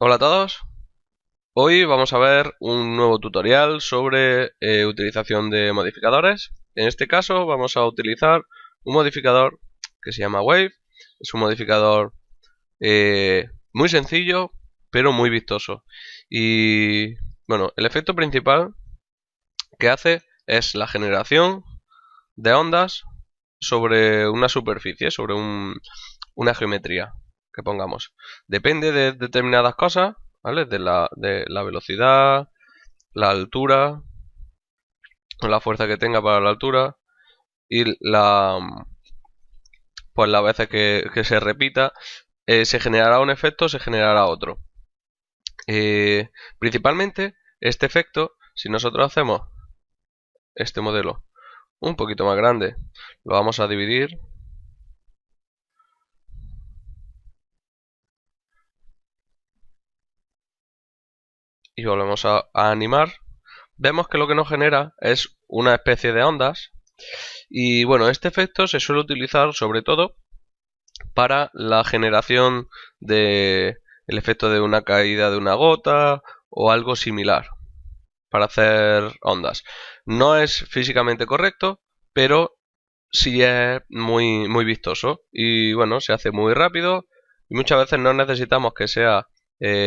Hola a todos, hoy vamos a ver un nuevo tutorial sobre utilización de modificadores. En este caso vamos a utilizar un modificador que se llama Wave. Es un modificador muy sencillo pero muy vistoso. Y bueno, el efecto principal que hace es la generación de ondas sobre una superficie, sobre una geometría que pongamos. Depende de determinadas cosas, ¿vale? De la velocidad, la altura, la fuerza que tenga para la altura y pues las veces que se repita, se generará un efecto, se generará otro. Principalmente este efecto, si nosotros hacemos este modelo un poquito más grande, lo vamos a dividir y volvemos a animar, vemos que lo que nos genera es una especie de ondas. Y bueno, este efecto se suele utilizar sobre todo para la generación de el efecto de una caída de una gota o algo similar para hacer ondas. No es físicamente correcto, pero sí es muy vistoso y bueno, se hace muy rápido y muchas veces no necesitamos que sea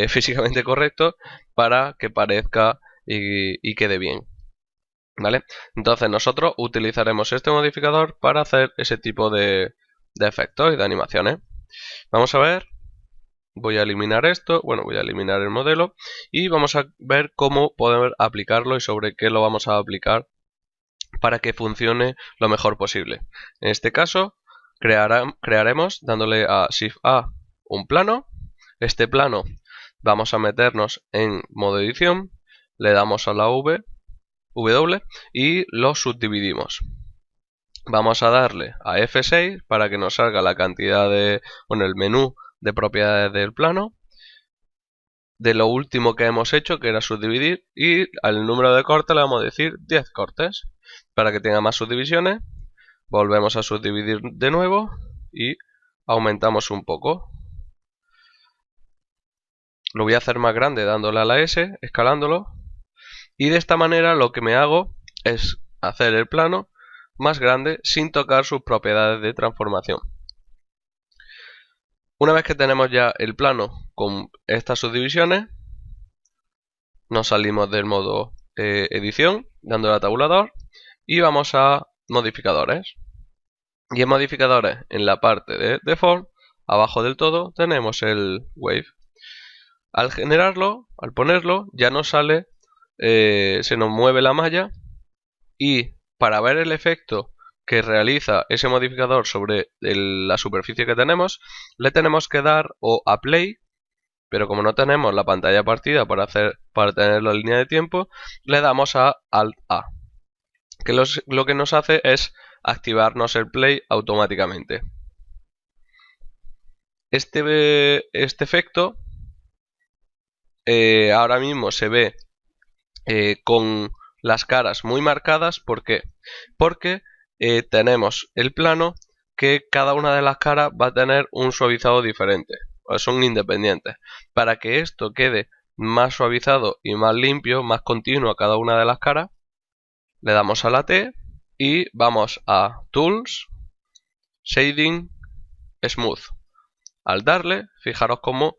físicamente correcto para que parezca y quede bien. ¿Vale? Entonces nosotros utilizaremos este modificador para hacer ese tipo de efectos y de animaciones. Vamos a ver, voy a eliminar esto, bueno, voy a eliminar el modelo y vamos a ver cómo poder aplicarlo y sobre qué lo vamos a aplicar para que funcione lo mejor posible. En este caso, crearemos dándole a Shift A un plano. Este plano vamos a meternos en modo edición, le damos a la W y lo subdividimos. Vamos a darle a F6 para que nos salga la cantidad de, bueno, el menú de propiedades del plano, de lo último que hemos hecho, que era subdividir, y al número de cortes le vamos a decir 10 cortes, para que tenga más subdivisiones. Volvemos a subdividir de nuevo y aumentamos un poco. Lo voy a hacer más grande dándole a la S, escalándolo, y de esta manera lo que me hago es hacer el plano más grande sin tocar sus propiedades de transformación. Una vez que tenemos ya el plano con estas subdivisiones, nos salimos del modo edición, dándole a tabulador y vamos a modificadores. Y en modificadores, en la parte de default, abajo del todo, tenemos el wave. Al generarlo, al ponerlo, ya nos sale, se nos mueve la malla y para ver el efecto que realiza ese modificador sobre la superficie que tenemos, le tenemos que dar o a play, pero como no tenemos la pantalla partida para tener la línea de tiempo, le damos a Alt A, que lo que nos hace es activarnos el play automáticamente. Este efecto ahora mismo se ve con las caras muy marcadas. ¿Por qué? Porque tenemos el plano que cada una de las caras va a tener un suavizado diferente, son independientes. Para que esto quede más suavizado y más limpio, más continuo a cada una de las caras, le damos a la T y vamos a Tools, Shading, Smooth. Al darle, fijaros cómo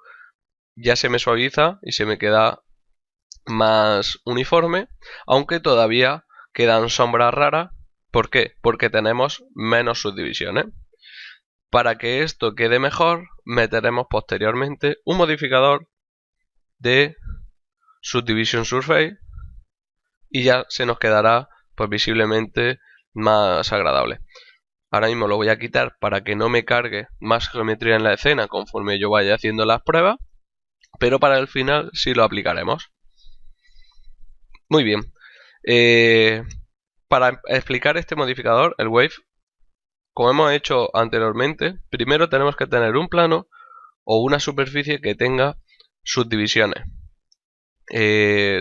ya se me suaviza y se me queda más uniforme, aunque todavía quedan sombras raras. ¿Por qué? Porque tenemos menos subdivisiones. Para que esto quede mejor, meteremos posteriormente un modificador de Subdivision Surface y ya se nos quedará pues visiblemente más agradable. Ahora mismo lo voy a quitar para que no me cargue más geometría en la escena conforme yo vaya haciendo las pruebas, pero para el final sí lo aplicaremos. Muy bien. Para explicar este modificador, el Wave, como hemos hecho anteriormente, primero tenemos que tener un plano o una superficie que tenga subdivisiones.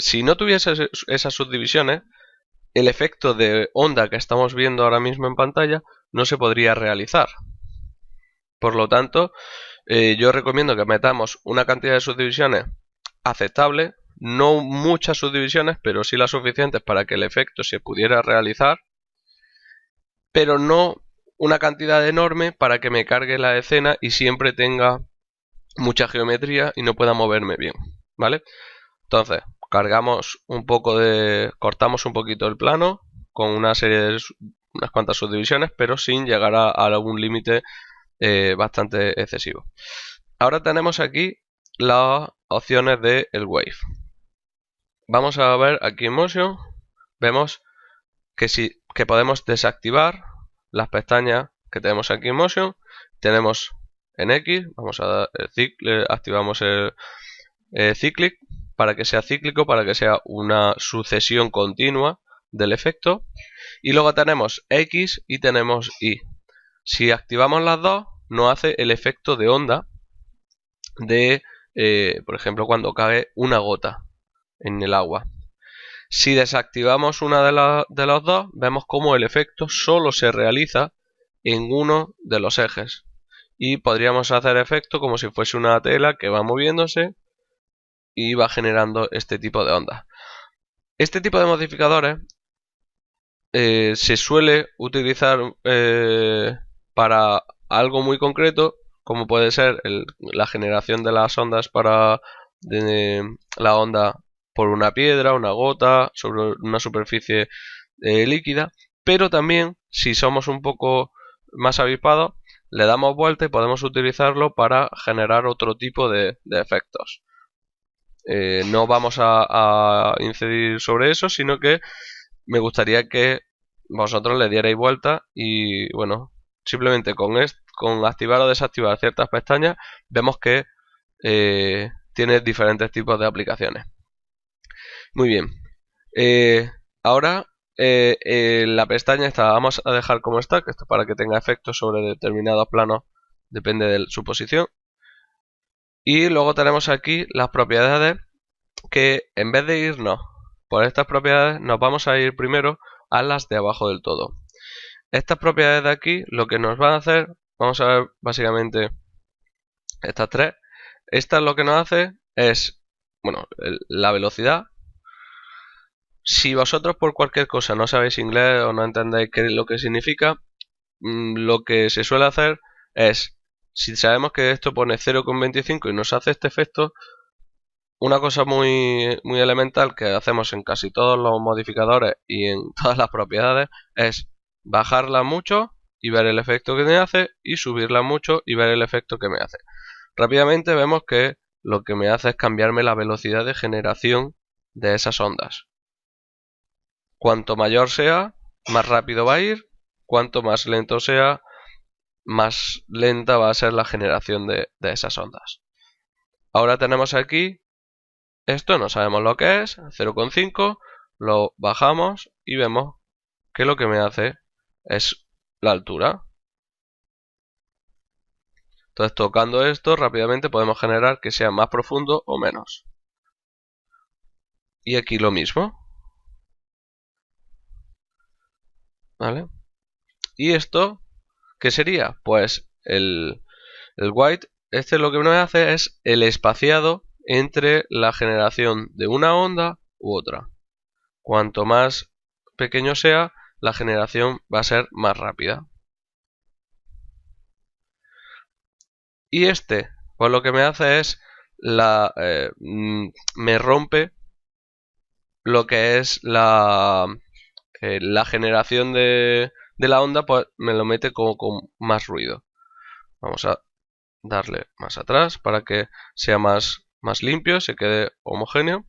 Si no tuviese esas subdivisiones, el efecto de onda que estamos viendo ahora mismo en pantalla no se podría realizar. Por lo tanto, yo recomiendo que metamos una cantidad de subdivisiones aceptable, no muchas subdivisiones, pero sí las suficientes para que el efecto se pudiera realizar, pero no una cantidad enorme para que me cargue la escena y siempre tenga mucha geometría y no pueda moverme bien, ¿vale? Entonces, cortamos un poquito el plano con unas cuantas subdivisiones, pero sin llegar a algún límite bastante excesivo. Ahora tenemos aquí las opciones del Wave. Vamos a ver aquí en Motion, vemos que podemos desactivar las pestañas que tenemos aquí en Motion. Tenemos en X, vamos a dar activamos el Cyclic para que sea cíclico, para que sea una sucesión continua del efecto. Y luego tenemos X y tenemos Y. Si activamos las dos, nos hace el efecto de onda de, por ejemplo, cuando cae una gota en el agua. Si desactivamos una de los dos, vemos como el efecto solo se realiza en uno de los ejes. Y podríamos hacer efecto como si fuese una tela que va moviéndose y va generando este tipo de ondas. Este tipo de modificadores se suele utilizar para algo muy concreto, como puede ser la generación de las ondas para la onda por una piedra, una gota, sobre una superficie líquida, pero también si somos un poco más avispados, le damos vuelta y podemos utilizarlo para generar otro tipo de efectos. No vamos a incidir sobre eso, sino que me gustaría que vosotros le dierais vuelta y bueno, simplemente con activar o desactivar ciertas pestañas vemos que tiene diferentes tipos de aplicaciones. Muy bien, ahora la pestaña esta vamos a dejar como está, que esto es para que tenga efectos sobre determinados planos, depende de su posición. Y luego tenemos aquí las propiedades, que en vez de irnos por estas propiedades, nos vamos a ir primero a las de abajo del todo. Estas propiedades de aquí lo que nos van a hacer, vamos a ver básicamente estas tres. Esta lo que nos hace es, bueno, la velocidad. Si vosotros por cualquier cosa no sabéis inglés o no entendéis qué es lo que significa, lo que se suele hacer es, si sabemos que esto pone 0,25 y nos hace este efecto, una cosa muy elemental que hacemos en casi todos los modificadores y en todas las propiedades es bajarla mucho y ver el efecto que me hace, y subirla mucho y ver el efecto que me hace. Rápidamente vemos que lo que me hace es cambiarme la velocidad de generación de esas ondas. Cuanto mayor sea, más rápido va a ir. Cuanto más lento sea, más lenta va a ser la generación de esas ondas. Ahora tenemos aquí esto, no sabemos lo que es, 0,5, lo bajamos y vemos que lo que me hace es la altura. Entonces, tocando esto, rápidamente podemos generar que sea más profundo o menos. Y aquí lo mismo. ¿Vale? ¿Y esto qué sería? Pues el white, lo que nos hace es el espaciado entre la generación de una onda u otra. Cuanto más pequeño sea, la generación va a ser más rápida. Y pues lo que me hace es me rompe lo que es la generación de la onda, pues me lo mete como con más ruido. Vamos a darle más atrás para que sea más limpio, se quede homogéneo.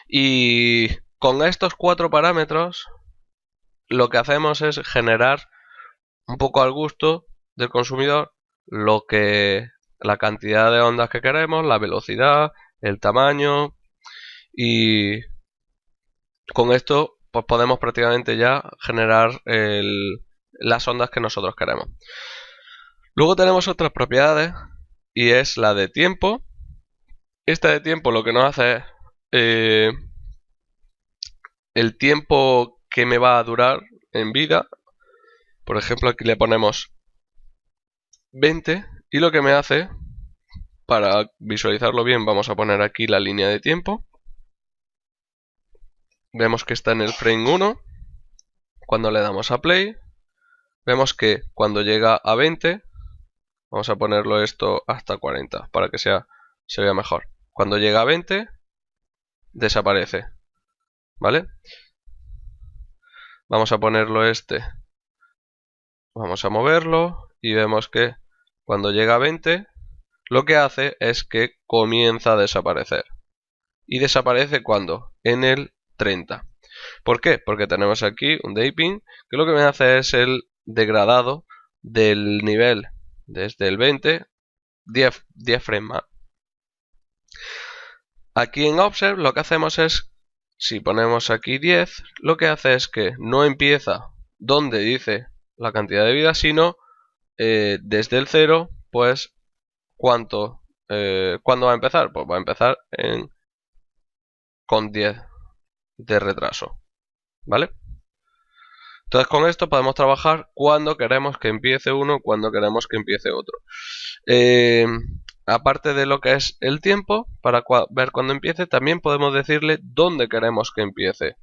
Y con estos 4 parámetros lo que hacemos es generar un poco al gusto del consumidor la cantidad de ondas que queremos, la velocidad, el tamaño, y con esto pues podemos prácticamente ya generar las ondas que nosotros queremos. Luego tenemos otras propiedades y es la de tiempo. Esta de tiempo lo que nos hace es el tiempo que me va a durar en vida. Por ejemplo, aquí le ponemos 20 y lo que me hace, para visualizarlo bien vamos a poner aquí la línea de tiempo. Vemos que está en el frame 1. Cuando le damos a play, vemos que cuando llega a 20, vamos a ponerlo esto hasta 40 para que se vea mejor. Cuando llega a 20, desaparece, ¿vale? Vamos a ponerlo vamos a moverlo y vemos que cuando llega a 20, lo que hace es que comienza a desaparecer. ¿Y desaparece cuando? En el 30. ¿Por qué? Porque tenemos aquí un damping que lo que me hace es el degradado del nivel desde el 20, 10 frames más. Aquí en Observe lo que hacemos es, si ponemos aquí 10, lo que hace es que no empieza donde dice la cantidad de vida, sino desde el 0, pues ¿cuándo va a empezar? Pues va a empezar con 10 de retraso, ¿vale? Entonces con esto podemos trabajar cuando queremos que empiece uno, cuando queremos que empiece otro. Aparte de lo que es el tiempo, para ver cuándo empiece, también podemos decirle dónde queremos que empiece.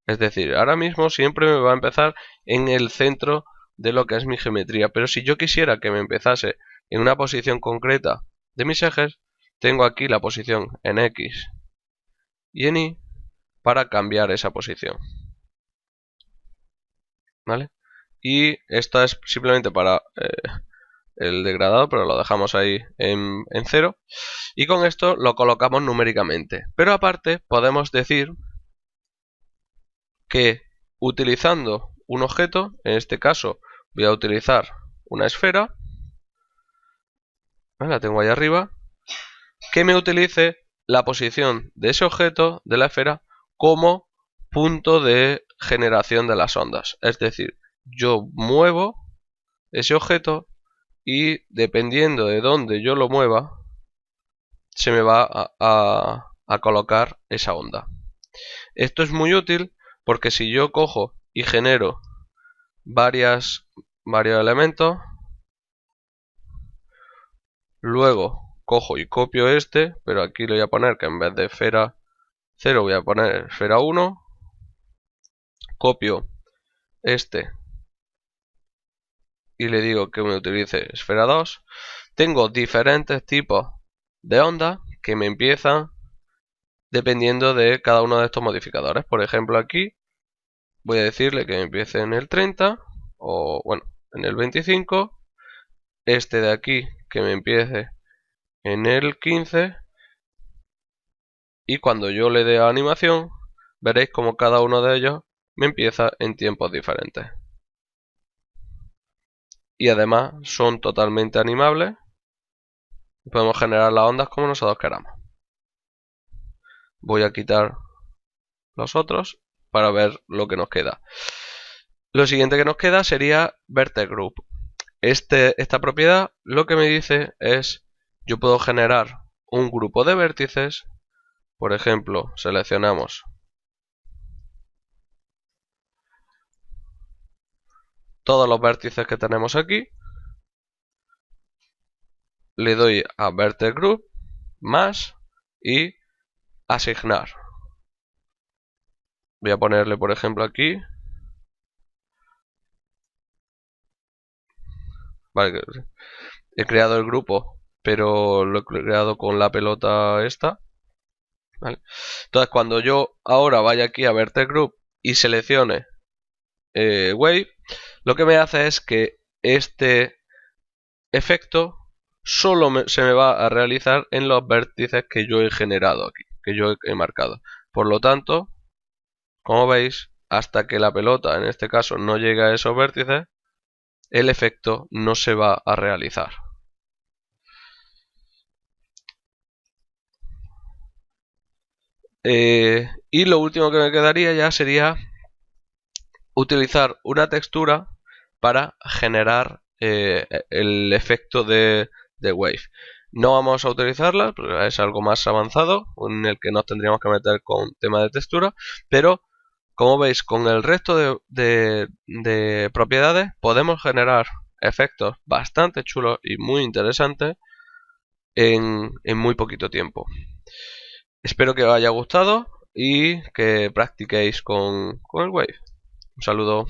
Es decir, ahora mismo siempre me va a empezar en el centro de lo que es mi geometría, pero si yo quisiera que me empezase en una posición concreta de mis ejes, tengo aquí la posición en X y en Y para cambiar esa posición, ¿vale? Y esto es simplemente para el degradado, pero lo dejamos ahí en 0 y con esto lo colocamos numéricamente. Pero aparte podemos decir que utilizando un objeto, en este caso voy a utilizar una esfera, la tengo ahí arriba, que me utilice la posición de ese objeto, de la esfera, como punto de generación de las ondas. Es decir, yo muevo ese objeto y dependiendo de dónde yo lo mueva, se me va a colocar esa onda. Esto es muy útil porque si yo cojo y genero varios elementos, luego cojo y copio pero aquí le voy a poner que en vez de esfera 0 voy a poner esfera 1, copio y le digo que me utilice esfera 2, tengo diferentes tipos de ondas que me empiezan dependiendo de cada uno de estos modificadores. Por ejemplo, aquí voy a decirle que me empiece en el 30 o bueno, en el 25, de aquí que me empiece en el 15 y cuando yo le dé a animación veréis como cada uno de ellos me empieza en tiempos diferentes. Y además son totalmente animables y podemos generar las ondas como nosotros queramos. Voy a quitar los otros para ver lo que nos queda. Lo siguiente que nos queda sería Vertex Group. Esta propiedad lo que me dice es, yo puedo generar un grupo de vértices, por ejemplo, seleccionamos todos los vértices que tenemos aquí, le doy a Vertex Group, más y asignar. Voy a ponerle, por ejemplo, aquí, vale, he creado el grupo, pero lo he creado con la pelota esta, ¿vale? Entonces, cuando yo ahora vaya aquí a Vertex Group y seleccione Wave, lo que me hace es que este efecto solo se me va a realizar en los vértices que yo he generado aquí, que yo he marcado. Por lo tanto, como veis, hasta que la pelota, en este caso, no llegue a esos vértices, el efecto no se va a realizar. Y lo último que me quedaría ya sería utilizar una textura para generar el efecto de Wave. No vamos a utilizarla, porque es algo más avanzado, en el que nos tendríamos que meter con tema de textura, pero como veis, con el resto de propiedades podemos generar efectos bastante chulos y muy interesantes en muy poquito tiempo. Espero que os haya gustado y que practiquéis con el Wave. Un saludo.